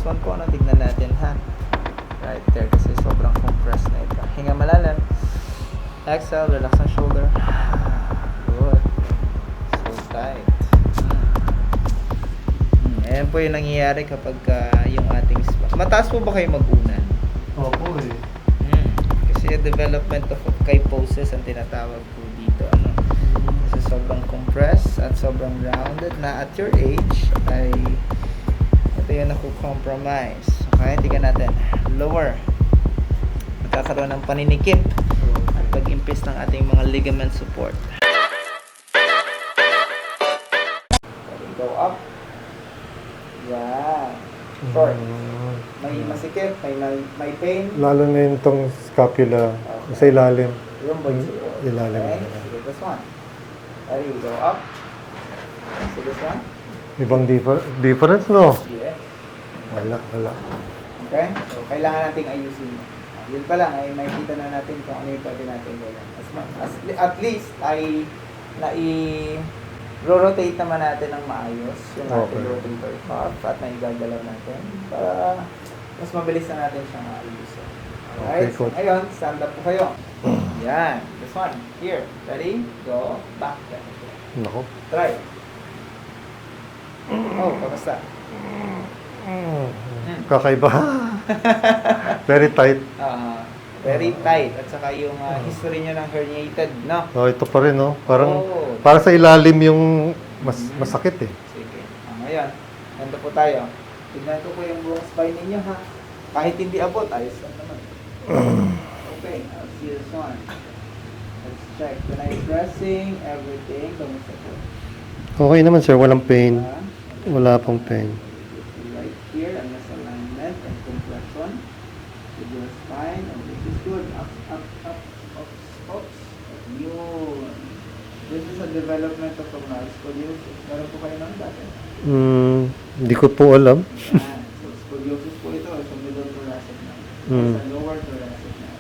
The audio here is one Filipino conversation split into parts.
one po, ano, tignan natin ha. Right there, kasi sobrang compressed na ito. Hinga malalim. Exhale, relax ang shoulder. Good. So tight. Ayan po yung nangyayari kapag yung ating mataas po ba kayo mag-unan? Opo eh. Kasi yung development of kyphosis ang tinatawag po dito. Ano? Kasi sobrang compressed at sobrang rounded na at your age ay ito yung naku-compromise. Okay, tingnan natin. Lower. Magkakaroon ng paninikip at pag-impis ng ating mga ligament support. Go up. Yan. Short. May masikip, may pain. Lalo na yung itong scapula sa ilalim. Yung boys. Ilalim. Okay, sige, this one. Ready, go up. So this one. Ibang difference, no? Yeah. Wala. Okay? So, kailangan nating ayusin. Yun pa lang, ay makikita na natin kung ano yung pwede natin gawin. At least, ay rotate naman natin ng maayos yung ating rotatory cuff at naigagalaw natin para mas mabilis na natin siyang ayusin. Alright? Okay, coach. Ngayon, stand up po kayo. Yan. This one. Here. Ready? Go. Back. Nako. Try. Oh, kamusta? Kakaiba. Very tight. Very tight. At saka yung history nyo ng herniated, no? Oh, ito pa rin, no? Parang, Oh. para sa ilalim yung masakit eh. Sige. Ngayon, nandito po tayo. Tignan ko po yung buong spine ninyo, ha? Kahit hindi abot, ayos lang naman. Okay, I'll see this one. Let's check. When I'm pressing everything, kamusta po? Okay naman, sir. Walang pain. Ah, Wala pong pain. right here, and misalignment and compression with your spine. And this is good. Up. Yun. This is a development of scoliosis. Meron po kayo ng dati? Hindi ko po alam. So, scoliosis po ito sa middle thoracic na. Sa lower thoracic na.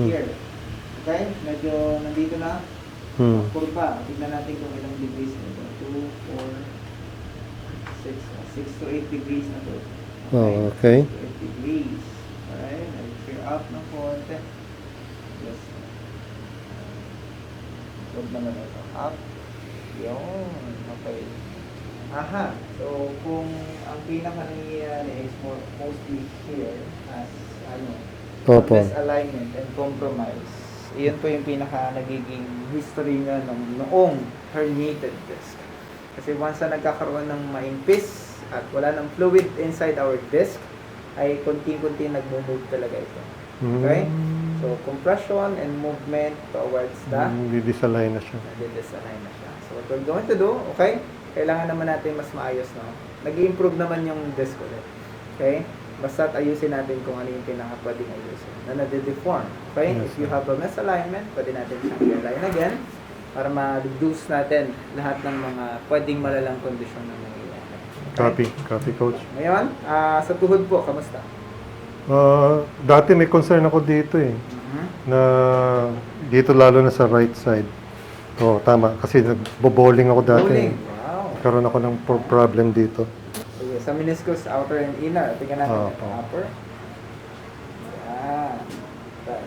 Here. Okay? Medyo nandito na. Kurba. Tignan natin kung ilang degrees na ito. 2, 4, 6 to 8 degrees na ito. Oh, okay. 6 to 8 degrees. Alright? Clear up ng konti. Yes. Huwag naman ito. Up. Yun. Okay. Aha. So, kung ang pinaka-nangyayari is mostly here as Opo. misalignment and compromise. Iyon po yung pinaka-nagiging history nga noong herniated disc. Kasi once na nagkakaroon ng maimpis at wala ng fluid inside our disc, ay konting-konti nagmo-move talaga ito. Okay? So, compression and movement towards the Didisalign na siya. disalign na siya. So, what we're going to do, okay? Kailangan naman natin mas maayos, no? Nag-i-improve naman yung disc ulit. Okay? Basta't ayusin natin kung ano yung pinaka-pwedeng ayusin. Na nade-deform. Okay? Yes, If you have a misalignment, pwede natin siyang i-align again para ma-reduce natin lahat ng mga pwedeng malalang kondisyon na nangyayari. Copy, coach. Ngayon, sa tuhod po, kamusta? Dati may concern ako dito eh. Na dito lalo na sa right side. Oo, tama. Kasi nagbo-bowling ako dati. Bowling. Wow. Karoon ako ng problem dito. Sige, sa meniscus, outer and inner. Tingnan natin. Upper. Yan. Try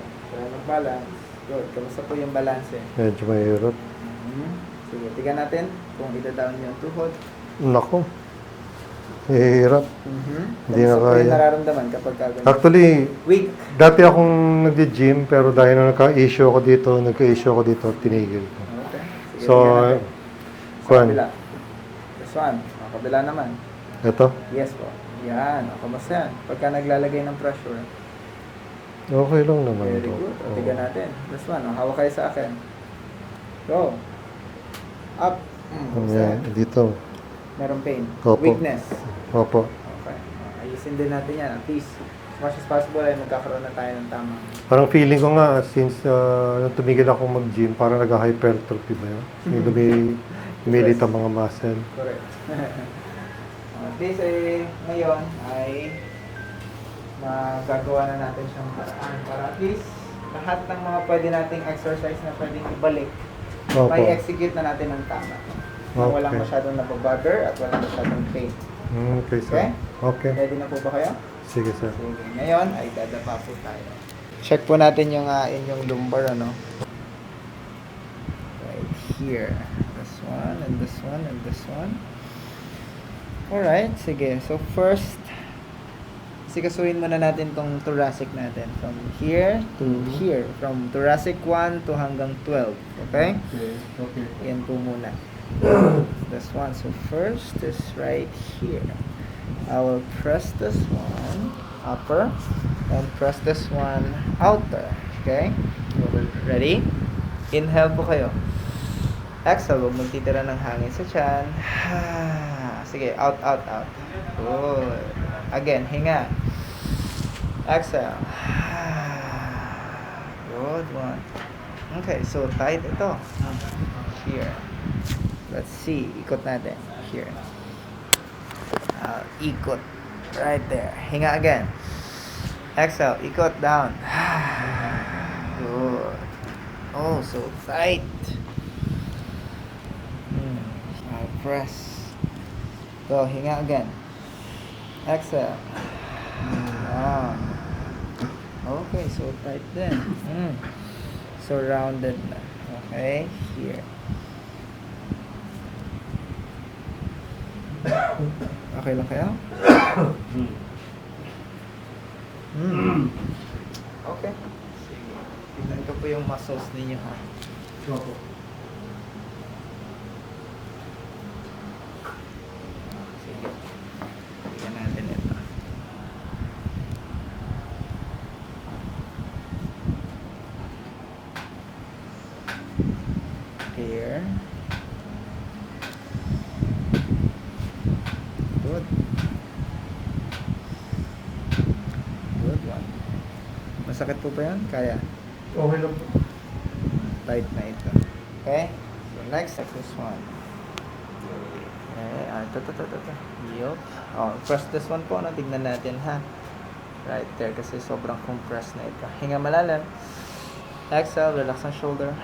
mag-balance. Good. Kamusta po yung balance eh? Medyo mahirap. Sige, tingnan natin kung ida-down yung tuhod. Nako. Hirap. Hindi na Kamusta po yung kaya. nararamdaman kapag kagano'n? Actually, Weak. dati akong nagji-gym pero dahil na nagka-issue ako dito, tinigil ko. Okay. Sige, So, tingnan natin. Sa kuwan. kabila. This one. Kabila naman. Ito? Yes po. Yan. Kamusta yan? Pagka naglalagay ng pressure. Okay lang naman. Very ito. good. O, tignan natin. This one. Hawak kayo sa akin. Go. Up. Yan, dito. Meron pain. Opo. Weakness. Opo. Okay. Ayusin din natin yan. At least, as much as possible ay magkakaroon na tayo ng tamang. Parang feeling ko nga, since nung tumigil ako mag-gym, parang nag-hypertrophy ba yun? Yung lumilit ang mga muscle. Correct. At least ngayon ay magagawa na natin siyang paraan para at least lahat ng mga pwede nating exercise na pwedeng ibalik, Opo. may execute na natin ng tama. Na walang Okay. masyadong nababother at walang masyadong pain. Okay, sir. Okay? Okay. Ready na po ba kayo? Sige, sir. Sige. Ngayon ay dadapa po tayo. Check po natin yung inyong lumbar, ano? Right here. This one, and this one, and this one. Alright, sige. So first, sikasuhin muna natin tong thoracic natin. From here to here. From thoracic 1 to hanggang 12. Okay? Okay. Yan po muna. This one. So first is right here. I will press this one upper and press this one outer. Okay? Ready? Inhale po kayo. Exhale, huwag magtitira ng hangin sa tiyan. Sige, out, out, out. Good. Again, hinga. Exhale. Good one. Okay, so tight ito. Here. Let's see. Ikot natin. Here. Ikot. Right there. Hinga again. Exhale. Ikot down. Good. Oh, so tight. Press. Go. Hinga again. Exhale. Down. Okay, so tight din. So rounded na. Okay, here. Okay lang kayo? Okay. Sige. Tignan ko po yung muscles ninyo, ha? Opo. Sige. Tignan natin ito. Here. Good. Good one. Masakit po ba yan? Kaya. Okay lang po. Tight na ito. Okay? So next, this one. Okay. Ito. Yup. Oh, press this one po. No? Tignan natin, ha? Right there. Kasi sobrang compressed na ito. Hinga malalim. Exhale. Relax ang shoulder.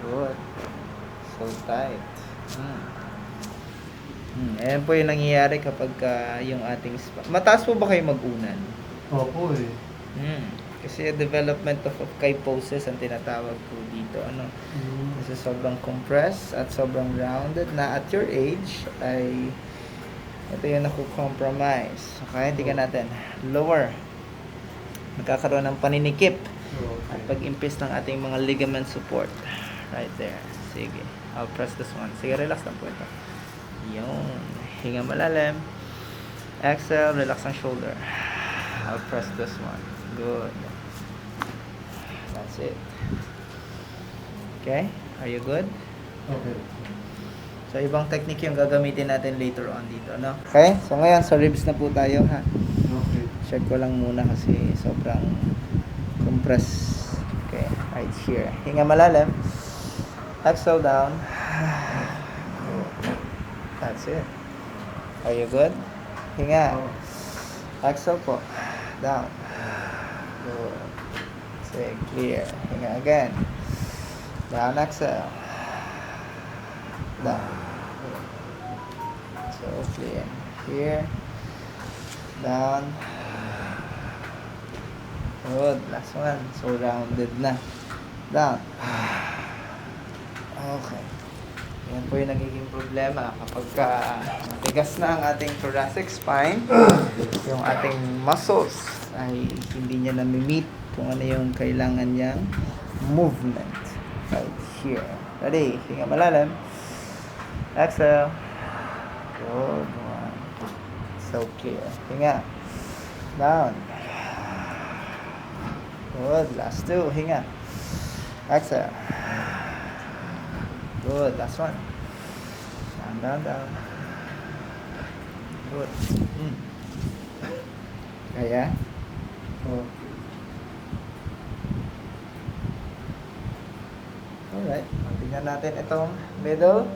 Good. So tight. Ayan po yung nangyayari kapag yung ating mataas po ba kayo mag-unan? Opo eh. Kasi development of kyphosis ang tinatawag po dito. Ano? Kasi sobrang compressed at sobrang rounded na at your age ay ito yung naku-compromise. Okay? Tingnan natin. Lower. Magkakaroon ng paninikip at pag-impis ng ating mga ligament support. Right there. Sige. I'll press this one. Sige, relax lang po ito. Yun. Hinga malalim. Exhale, relax ang shoulder. I'll press this one. Good. That's it. Okay? Are you good? Okay. So, ibang technique yung gagamitin natin later on dito, no? Okay? So, ngayon, sa ribs na po tayo, ha? Okay. Check ko lang muna kasi sobrang compress. Okay, right here. Hinga malalim. Exhale down. That's it. Are you good? Hinga. Exhale po. Down. Good. Say clear. Hinga again. Down, exhale. Down. So clear. Here. Down. Good. Last one. So rounded na. Down. Okay. Yan po yung nagiging problema kapag matigas na ang ating thoracic spine, yung ating muscles ay hindi niya nami-meet kung ano yung kailangan niyang movement. Right here. Ready? Hinga malalim. Exhale. Good one. So clear. Hinga. Down. Good. Last two. Hinga. Exhale. Good. Last one. Down. Good. Kaya? Alright. Tingnan natin itong middle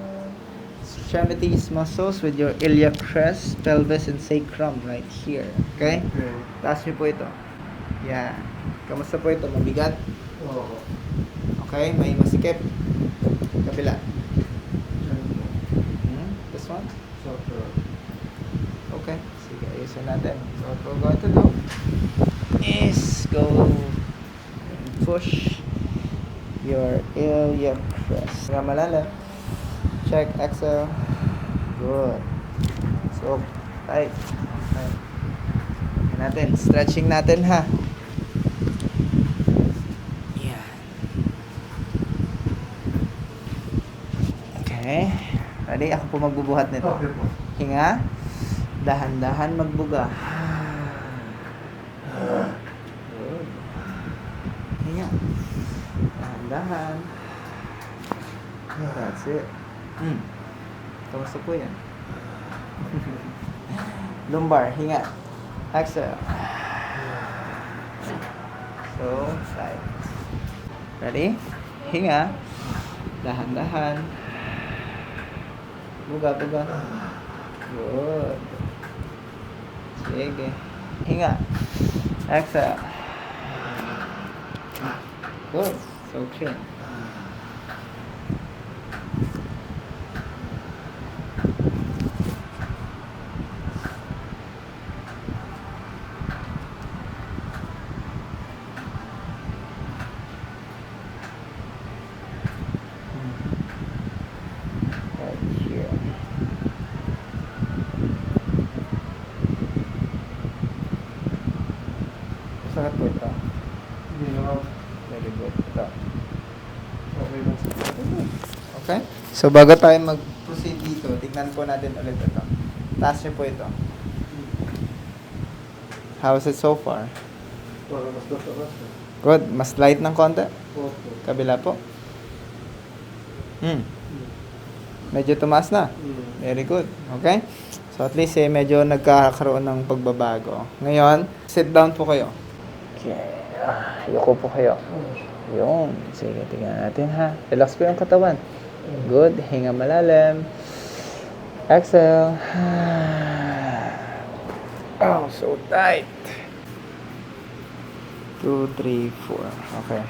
extremities muscles with your iliac crest, pelvis, and sacrum right here. Okay? Taas niyo po ito. Yan. Kamusta po ito? Mabigat? Oo. Okay? May masikip? Kabila. This one? Ayusin natin. So what we're going to do is go push your iliac crest. Nga malalim. Check, exhale. Good. So, tight. Tight. Yan natin. Stretching natin ha. Yan. Okay. Ready? Ako po magbubuhat nito. Okay po. Hinga. Dahan-dahan magbuga. Good. Hinga. Dahan-dahan. That's it. Kamusta po yan? Lumbar, hinga. Exhale. So, side. Ready? Hinga. Dahan-dahan. Buga-buga. Good. Sige. Hinga. Exhale. Good. So clean. Right here. Masakit po ito. Hindi naman. Very good. Ito. Okay lang sa Okay? So, bago tayo mag-proceed dito, tignan po natin ulit ito. Taas niyo po ito. How is it so far? Para mas tataas. Good. Mas light ng konti. Opo. Kabila po. Medyo tumaas na. Very good. Okay? So, at least medyo nagkakaroon ng pagbabago. Ngayon, sit down po kayo. Okay. Yuko po kayo. Yung. Sige, tingnan natin ha. Relax po yung katawan. Good. Hinga malalim. Exhale. Oh, so tight. 2, 3, 4. Okay.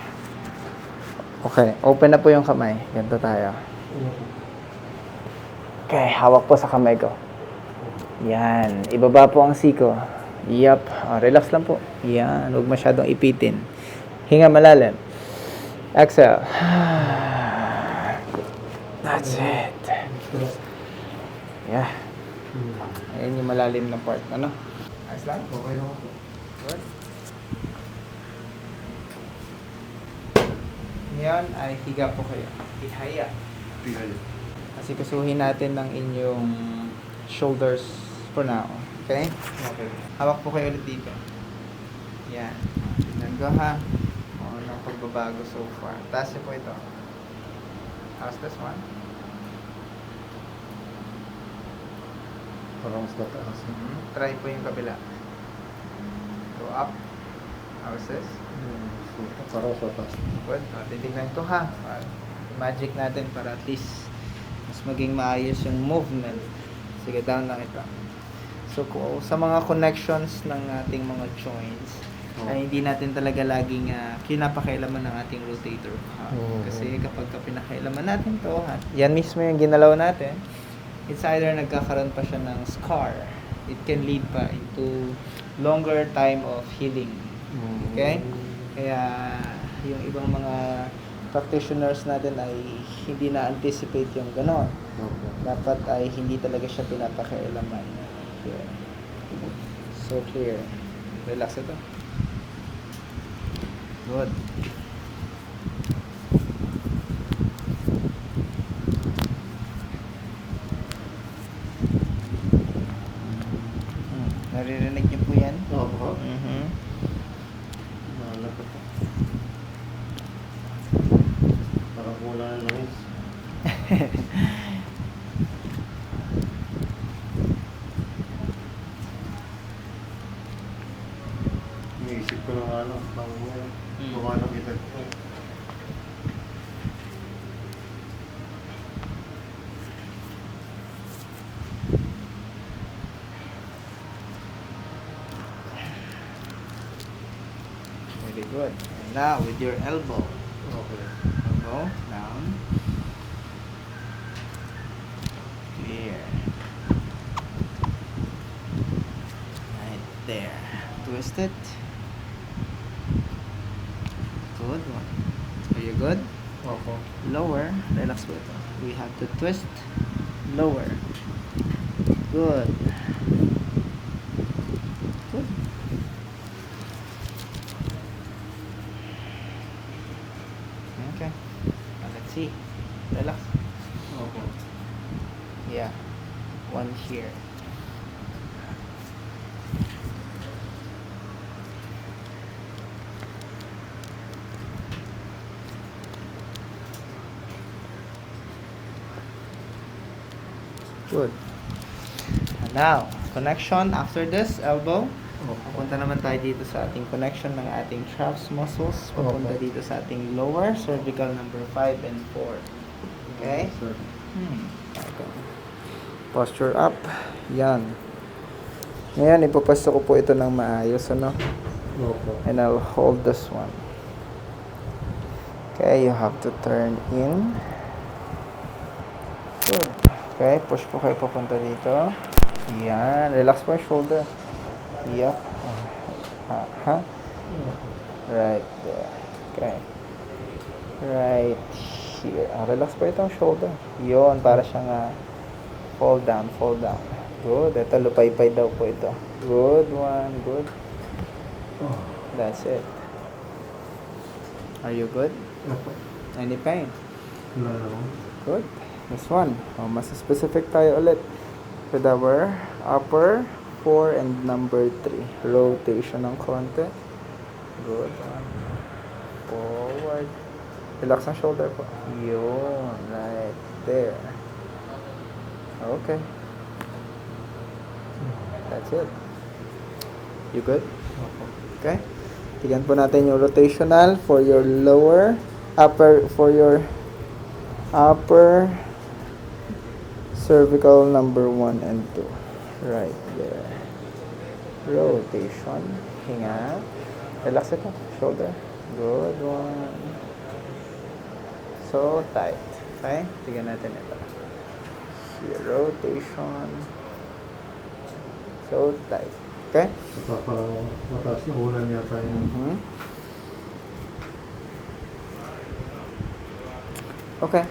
Okay. Open na po yung kamay. Ganito tayo. Okay. Hawak po sa kamay ko. Yan. Ibaba po ang siko. Yup. Oh, relax lang po. Yan. Huwag masyadong ipitin. Hinga malalim. Exhale. That's it. Yeah. Ayan yung malalim na part. Ano? Ayos lang? Okay lang po. Good. Ngayon ay higa po kayo. Ihaya. Tigay. Kasi kasuhin natin ng inyong shoulders for now. Okay? Okay. Hawak po kayo ulit dito. Yan. Tingnan ko ha. O, anong pagbabago so far. Taas niyo po ito. How's this one? Para mas tataas. Try po yung kabila. Go up. How's this? Para mas tataas. Good. O, titignan ko ha. Magic natin para at least mas maging maayos yung movement. Sige, down lang ito. So, sa mga connections ng ating mga joints, ay hindi natin talaga laging kinapakailaman ng ating rotator cuff. Kasi kapag pinakailaman natin to, yan mismo yung ginalaw natin, it's either nagkakaroon pa siya ng scar. It can lead pa into longer time of healing. Okay? Kaya yung ibang mga practitioners natin ay hindi na-anticipate yung ganon. Dapat ay hindi talaga siya pinapakailaman. Here. So clear. Relax ito. Good. Naririnig niyo po yan? Opo. Mm-hmm. Nalapot po. Parang kulang na langis. Iniisip ko ng paano kita. Very good. And now with your elbow. Okay. Elbow down. Clear. twist it. Good one. Are you good? Opo. Lower. Relax po ito. We have to twist. Lower. Good. Good. Okay. Now let's see. Relax. Opo. Yeah. One here. Good. And now, connection after this elbow. Opo. Papunta naman tayo dito sa ating connection ng ating traps muscles. Papunta Okay. dito sa ating lower cervical number 5 and 4. Okay? Sir. Okay. Posture up. Yan. Ngayon, ipapwesto ko po ito ng maayos, ano? Opo. And I'll hold this one. Okay, you have to turn in. Good. Okay, push po kayo papunta dito. Yan. Relax po yung shoulder. Yup. Ha? Right there. Okay. Right here. Relax po itong shoulder. Yun, para siyang fall down, fall down. Good. Ito, lupay-pay daw po ito. Good one. Good. Oh. That's it. Are you good? Opo. Any pain? Wala naman. Good. This one. Mas specific tayo ulit. With our upper 4 and number 3. Rotation ng konti. Good one. Forward. Relax ang shoulder po. Yun. Right there. Okay. That's it. You good? Opo. Okay. Tignan po natin yung rotational for your lower, for your upper cervical number 1 and 2. Right there. Rotation. Hinga. Relax ito. Shoulder. Good one. So tight. Okay? Tignan natin ito. Here, rotation. So tight. Okay? Parang mataas na ulan yata yun. Mhm. Okay.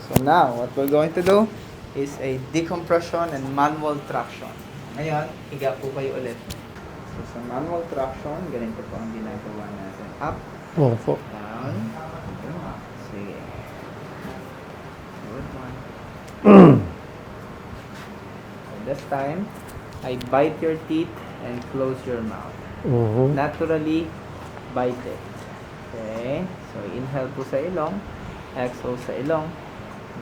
So now, what we're going to do is a decompression and manual traction. Ngayon, higa po kayo ulit. So sa manual traction, ganito po ang ginagawa natin. Up, Opo. down, up. Sige. Good one. So this time, I bite your teeth and close your mouth. Mhm. Naturally, bite it. Okay? So, inhale po sa ilong. Exhale sa ilong.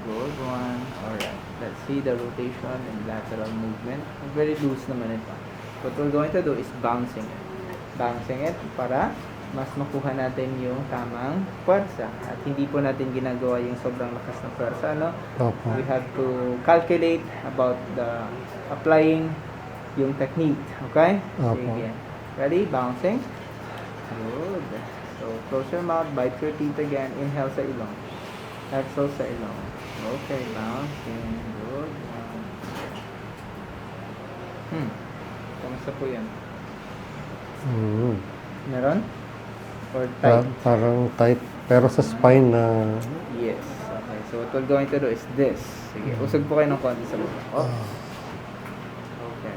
Good one. Alright. Let's see the rotation and lateral movement. Very loose naman ito. What we're going to do is bouncing it. Bouncing it para mas makuha natin yung tamang puwersa. At hindi po natin ginagawa yung sobrang lakas ng puwersa, no? Opo. We have to calculate about the applying yung technique. Okay? Opo. Sige. Ready? Bouncing. Good. So, close your mouth, bite your teeth again. Inhale sa ilong. Exhale sa ilong. Okay, bouncing. Good. Kamusta po yan? Mhm. Meron? Or tight? Parang tight. Pero sa spine na... Yes. Okay. So, what we're going to do is this. Sige. Usog po kayo ng konti sa baba. Oh. Okay.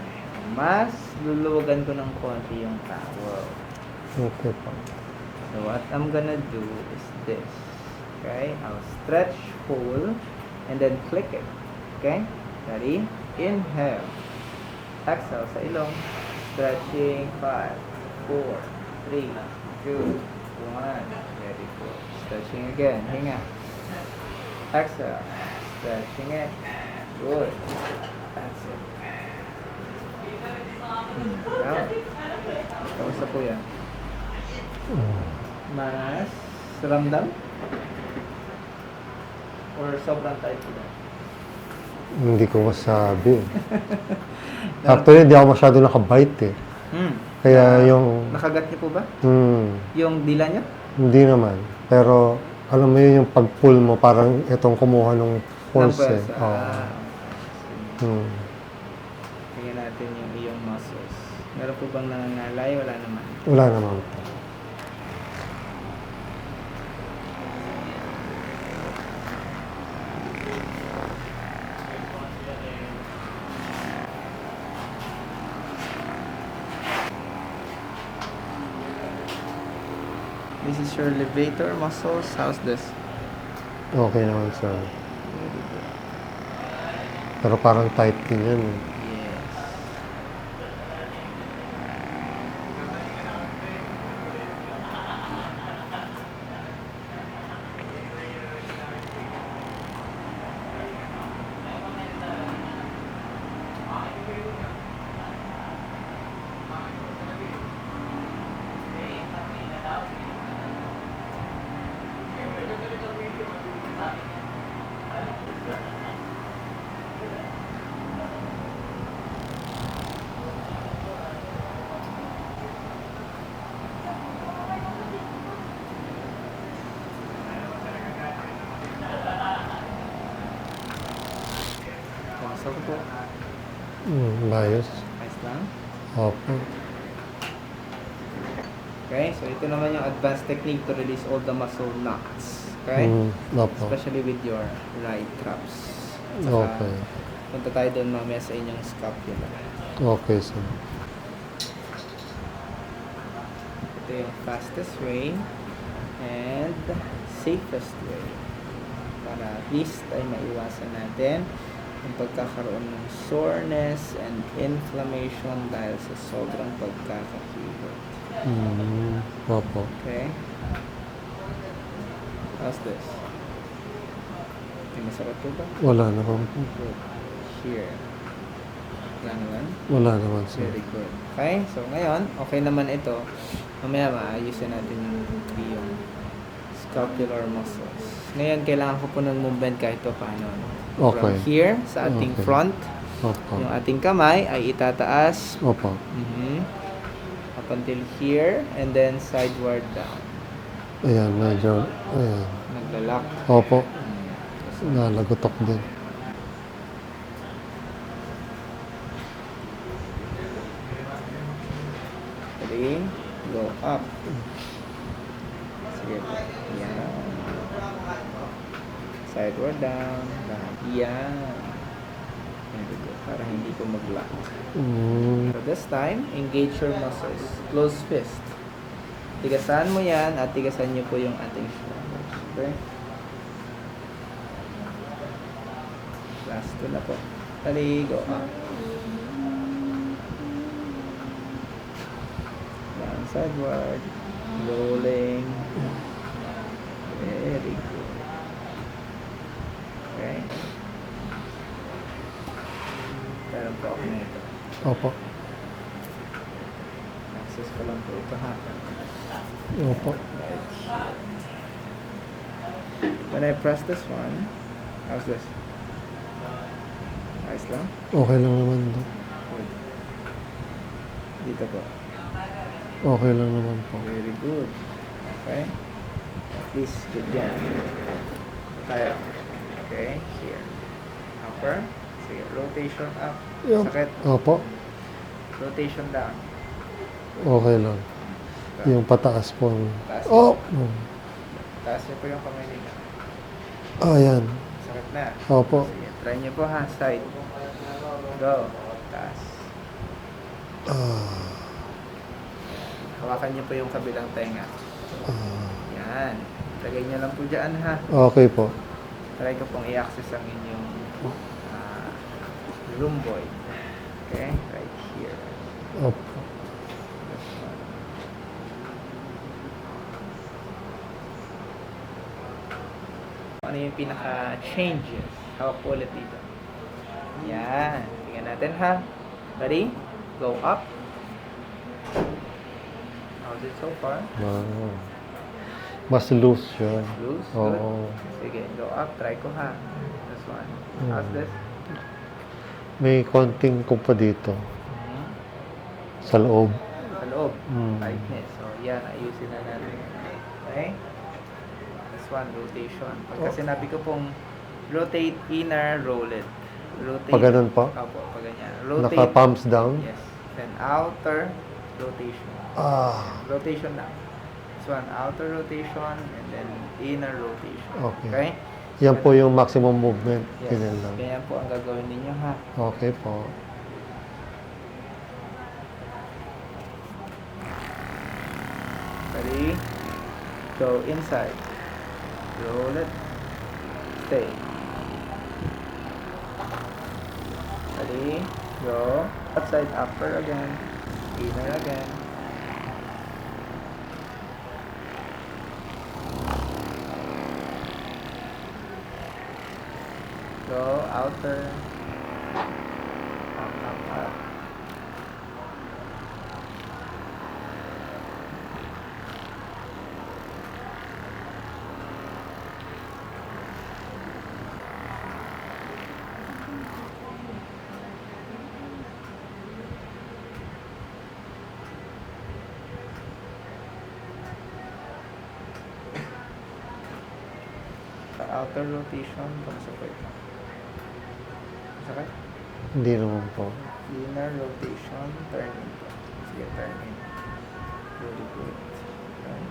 Mas luluwagan ko ng konti yung towel. Okay po. So what I'm gonna do is this. Okay? I'll stretch whole and then click it. Okay? Ready? Inhale. Exhale sa ilong. Stretching. 5, 4, 3, 2, 1. Very good. Stretching again. Hinga. Exhale. Stretching it. Good. That's it. Down. Kamusta po yan? Mas ramdam? Or sobrang tight po yan? Hindi ko masabi. Actually, hindi ako masyado nakabite eh. Kaya yung... Nakagat niyo po ba? Hmm, Yung dila niyo? hindi naman. Pero, alam mo yun yung pag-pull mo, parang itong kumuha ng force eh. Oo. Hmm. Tingnan natin yung iyong muscles. Meron po bang nangangalay? Wala naman. Wala naman po. This is your levator muscles. How's this? Okay naman sir. Pero parang tight din yan. Eh. Yes. Kamusta ko po? Layos. Nice lang. Opo. Okay, so ito naman yung advanced technique to release all the muscle knots. Okay? Opo. Especially with your right traps. Okay. Punta tayo doon mamaya sa inyong scapula. Okay sir. Ito yung fastest way and safest way para at least ay maiwasan natin yung pagkakaroon ng soreness and inflammation dahil sa sobrang pagkakakilot. Opo. Okay? How's this? May masakit po ba? Wala naman po. Good. Here. Wala naman? Wala naman sir. Very good. Okay? So, ngayon, okay naman ito. Mamaya maayusin natin yung scapular muscles. Ngayon, kailangan ko po ng movement kahit pa paano. Okay. From here, sa ating Okay. front, Opo. yung ating kamay ay itataas. Opo. Up until here, and then sideward down. Ayan, medyo. Ayan. Naglalak. Opo. Nalagotok din. Ready? Go up. Sige po. Yan. Sideward down. Down. Yan. Very good. Para hindi ko mag-lock. So this time, engage your muscles. Close fist. Tigasan mo yan at tigasan niyo po yung ating shoulders. Okay? Last two na po. Tali, go up. Down sideward. Rolling. Very good. Okay? Meron po ako nito. Opo. Access ko lang po ito ha. Opo. Right here. When I press this one, how's this? Nice lang? Okay lang naman do. Good. Dito po. Okay lang naman po. Very good. Okay? Please, good yan. Tayo. Okay, here. Upper. Sige, rotation up. Yup. Sakit. Opo. Rotation down. Okay lang. Down. Yung pataas po. Taas. Oh! Taas niyo po yung kamay nila. Ayan. Sakit na. Opo. Sige, try niyo po ha. Side. Go. Taas. Hawakan niyo po yung kabilang tenga. Yan. Lagay niyo lang po dyan ha. Okay po. Try ko pong i-access ang inyong rhomboid. Okay? Right here. Opo. This one. Ano yung pinaka-changes? Hawak po ulit dito. Yan. Tingnan natin ha. Ready? Go up. How's it so far? Wow. Mas loose siya. Loose? Oo. Good. Sige, go up. Try ko ha. This one. How's this? May konting kumpa dito. Mhm. Sa loob. Sa loob. Mm. Tightness. So, yan. Ayusin na natin. Okay? This one, rotation. Pagka sinabi ko pong rotate inner, roll it. Rotate. Pag ganun po? Opo, pag ganyan. Rotate. Naka-palms down? Yes. Then outer rotation. Rotation na. This one, outer rotation and then inner rotation. Okay. Yan po yung maximum movement. Yes. Ganyan lang. Ganyan po ang gagawin ninyo ha. Okay po. Ready? Go inside. Roll it. Stay. Ready? Go. Outside, upper again. Inner again. Go outer. Up. Sa outer rotation, kamusta po ito? Sakit? Hindi naman po. Inner rotation, turn in. Sige, turn in. Very good. Turn.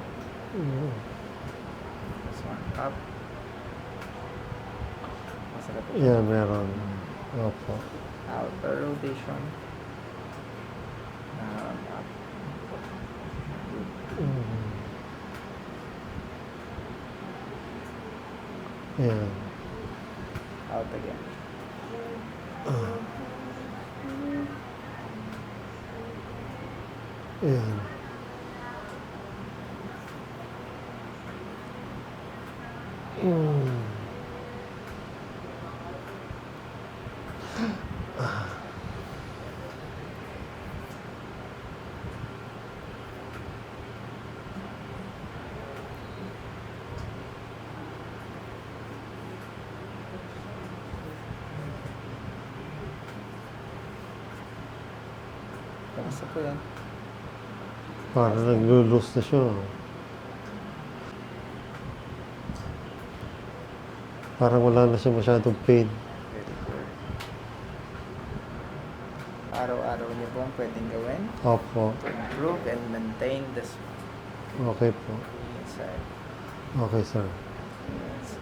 This one, up. Masakit po siya. Yeah, meron. Opo. Outer rotation. Up. Good. Yan. Out again. Yan. Kamusta po yan? Parang naglo-lose na siya. Parang wala na siya masyadong pain. Very good. Araw-araw niyo po ang pwedeng gawin Opo. to improve and maintain the smooth Okay po. inside. Okay, sir. Yes.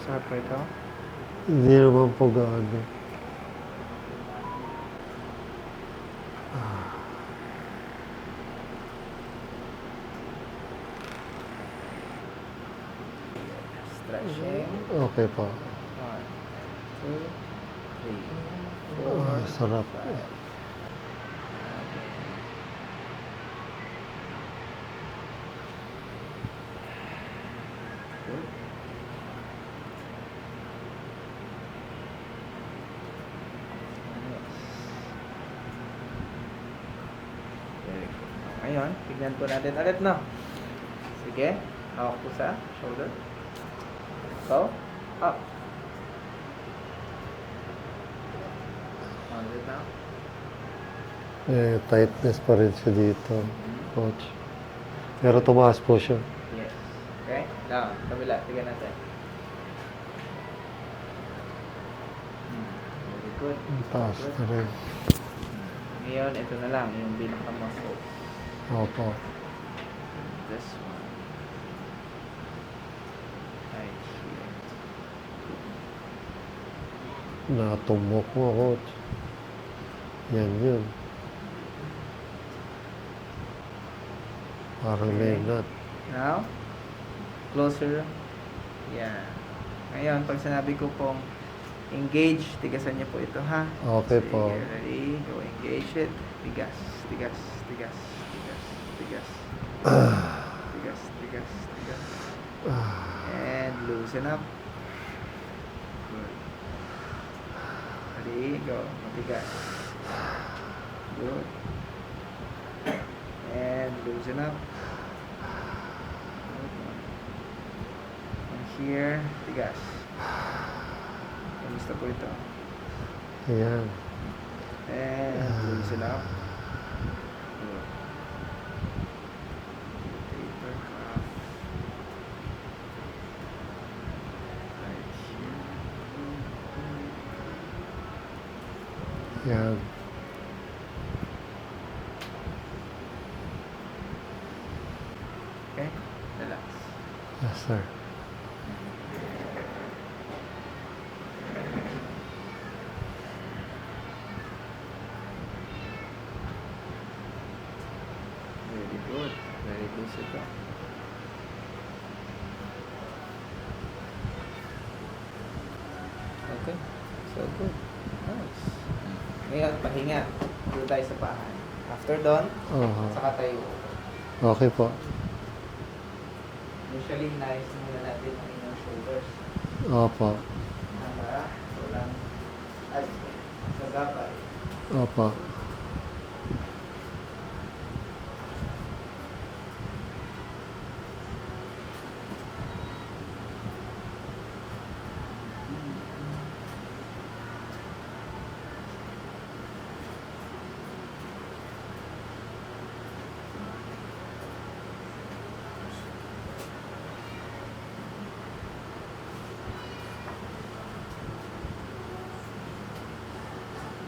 Sarap po ito. Hindi naman po gaano. Stretching. Okay po. 1, 2, 3, 4, Sarap. 5. Good. Very good. Ngayon, tignan po natin ulit, no? Sige. Hawak po sa shoulder. So, up. On it now. Tightness pa rin siya dito, coach. Pero tumaas po siya. Yes. Okay? Down. Kabila. Tignan natin. Very good. Ang taas Good. na rin. Ngayon, ito na lang. Yung pinaka-muscle. Opo. This one. Right here. Natumbok mo, coach. Yan yun. Parang lagnat. Now, closer. Yan. Ngayon, pag sinabi ko pong engage, tigasan niyo po ito, ha? Okay Sige, po. ready? Go engage it. Tigas, tigas, tigas, tigas, tigas. Tigas, tigas, tigas. And loosen up. Good. Ready? Go. Matigas. Good. And loosen up. And here, tigas. Kamusta po ito? Ayan. And loosen up. Good. Taper cuff. Right here. Ayan. Okay? Relax. Yes, sir. Very good. Very loose ito. Okay. So good. Nice. Ngayon, pahinga. Dito tayo sa paa. After doon, saka tayo. Okay po. Usually, nice muna natin ang inyong shoulders. Opo. Para walang ay, sa gabay. Opo.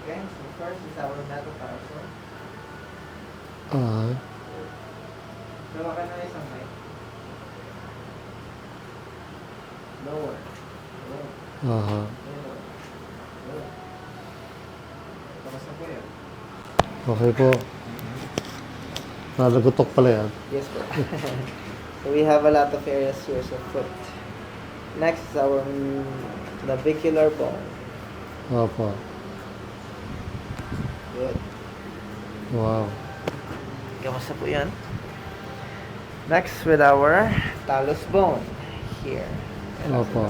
Okay, so first is our metatarsal. Ah. Gawa ka na isang mic. Lower. Lower. Aha. Lower. Lower. Kamusta po yan? Okay po. Nalagutok pala yan. Yes, po. So we have a lot of areas here sa foot. Next is our navicular bone. Opo. Good. Wow. Kamusta po yan? Next with our talus bone. Here. Opo.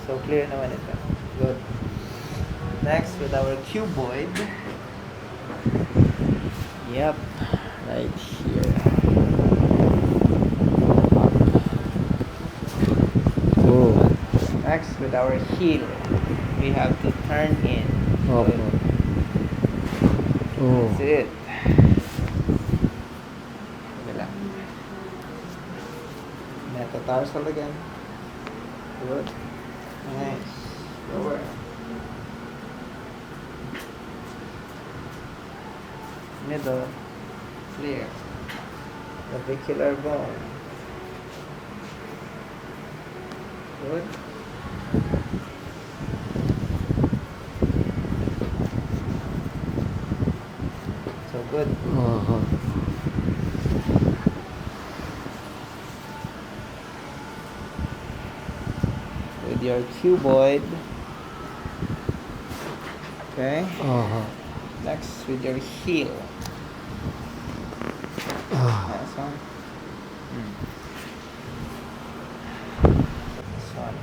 So clear naman ito. Good. Next with our cuboid. Yep. Right here. Oh. Next with our heel. We have to turn in. Opo. Good. Oh. That's it. Wala. Metatarsal again. Good. Nice. Lower. Middle. Clear. Navicular bone. Good. So good. Aha. With your cuboid. Okay. Aha. Next with your heel. Ah. This one. This one.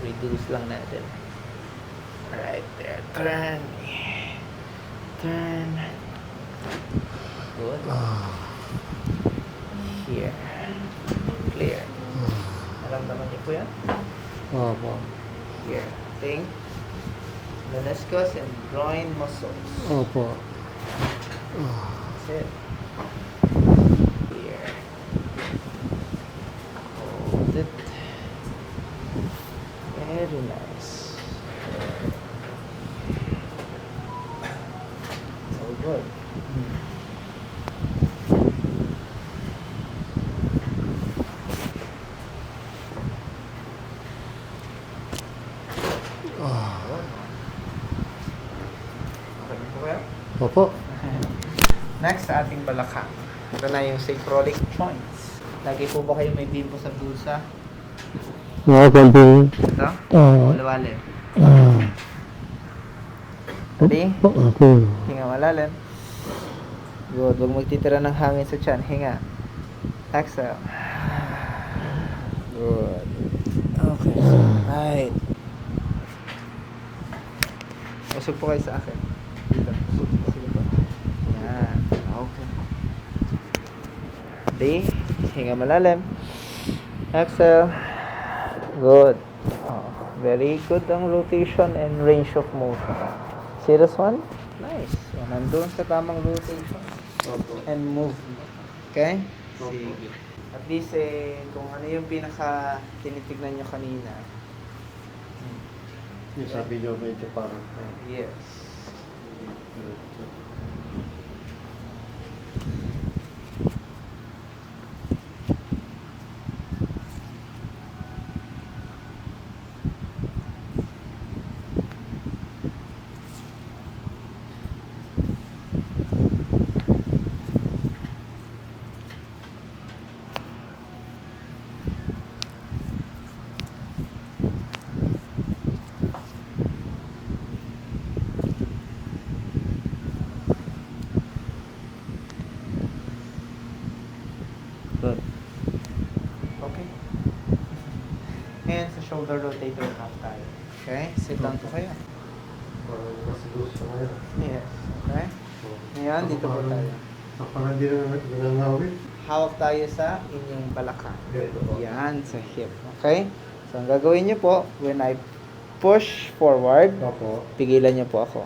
Reduce lang natin. Right there. Turn. Turn. Good. Here. Clear. Naramdaman niyo po yan? Opo. Here. Think. Meniscus and groin muscles. Opo. That's it. Here. Hold it. Very nice. So good. kuya? Opo. Next sa ating balakang. Ito na yung sacroiliac joints. Lagi po ba kayo may bimbo sa bulsa? Mga konti. Ito? Luwalin. Ready? Okay. Hinga malalim. Good. Huwag magtitira ng hangin sa tiyan. Hinga. Exhale. Good. Okay. Right. Usog po kayo sa akin. Dito. Sige po. Yan. Okay. Ready? Hinga malalim. Exhale. Good. Oh, very good ang rotation and range of motion. See this one? Nice. So, nandun sa tamang rotation and movement. Okay? Sige. At least kung ano yung pinaka tinitignan nyo kanina. Yung sabi nyo medyo parang... Yes. Good. Okay. Ngayon sa shoulder rotator cuff tayo. Okay? Sit down po kayo. Parang mas loose siya ngayon. Yes. Okay? Ngayon, dito po tayo. Parang hindi na nanangawit. Hawak tayo sa inyong balakang. Ganito po. Yan, sa hip. Okay? So, ang gagawin nyo po, when I push forward, Opo. pigilan nyo po ako.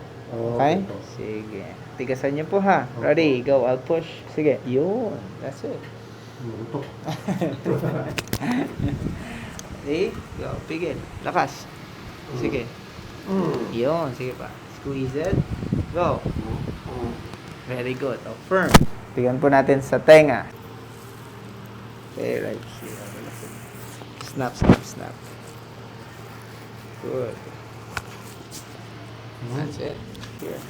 Okay? po. Sige. Tigasan nyo po ha. Ready? Go. I'll push. Sige. Yun. That's it. Mutok. Ready? Go. Pigil. Lakas. Sige. Yun. Sige pa. Squeeze it. Go. Very good. Oh, firm. Tignan po natin sa tenga. Okay, right here. Snap, snap, snap. Good. That's it. Here.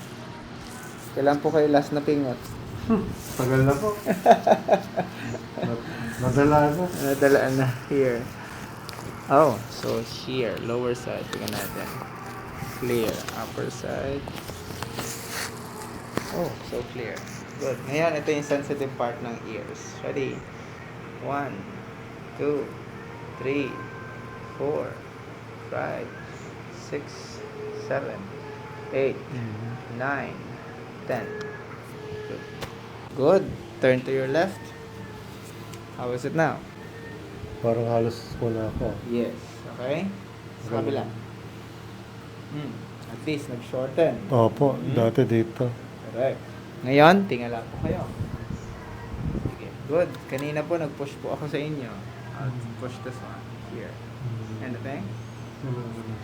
Kailan po kayo last na pingot? Tagal na po. Nadala na. Nadalaan na. Here. Oh, so here. Lower side. Tingnan natin. Clear. Upper side. Oh, so clear. Good. Ngayon, ito yung sensitive part ng ears. Ready? 1, 2, 3, 4, 5, 6, 7, 8, 9, 10. Good. Good. Turn to your left. How is it now? Parang halos wala ako. Yes. Okay? Sa kabila. At least, nag-shorten. Opo, dati dito. Correct. Ngayon, tingala po kayo. Sige. Good. Kanina po, nag-push po ako sa inyo. I'll push this one. Here. Anything?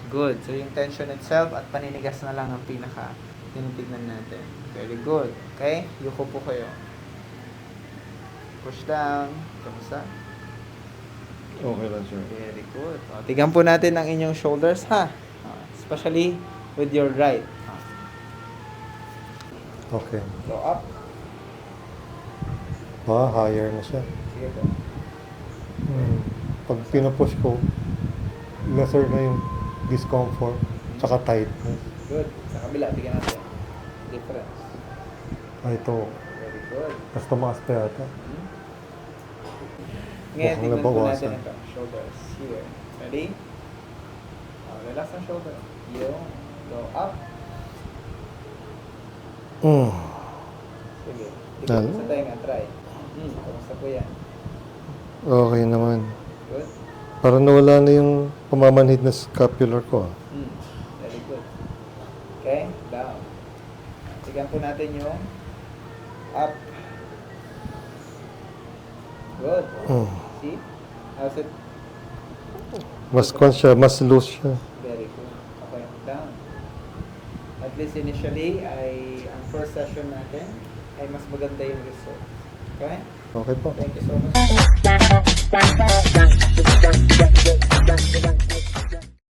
Good. So, yung tension itself at paninigas na lang ang pinaka tinitignan natin. Very good. Okay? Yuko po kayo. Push down. Kamusta? Okay lang, sir. Very good. O, tignan po natin ang inyong shoulders, ha? Especially with your right. Okay. Go up. Higher na siya. Sige po. Pag pinupush ko, lesser na yung discomfort, tsaka tightness. Good. Sa kabila, bigyan natin. Difference. Ito, Very good. mas tumaas pa yata. Ngayon, Mukhang tignan po nabawasan. natin ito. Shoulders. Here. Ready? Relax ang shoulder. Yung. Go up. Sige. Tignan Ano? sa tenga. Try. Kamusta po yan? Okay naman. Good? Parang nawala na yung pamamanhid na scapular ko. Very good. Okay? Down. Tignan po natin yung up. Good. See? How's it? Mas siya, mas loose siya. Very good. Okay, down. At least initially, ang first session natin ay mas maganda yung result. Okay? Okay po. Thank you so much.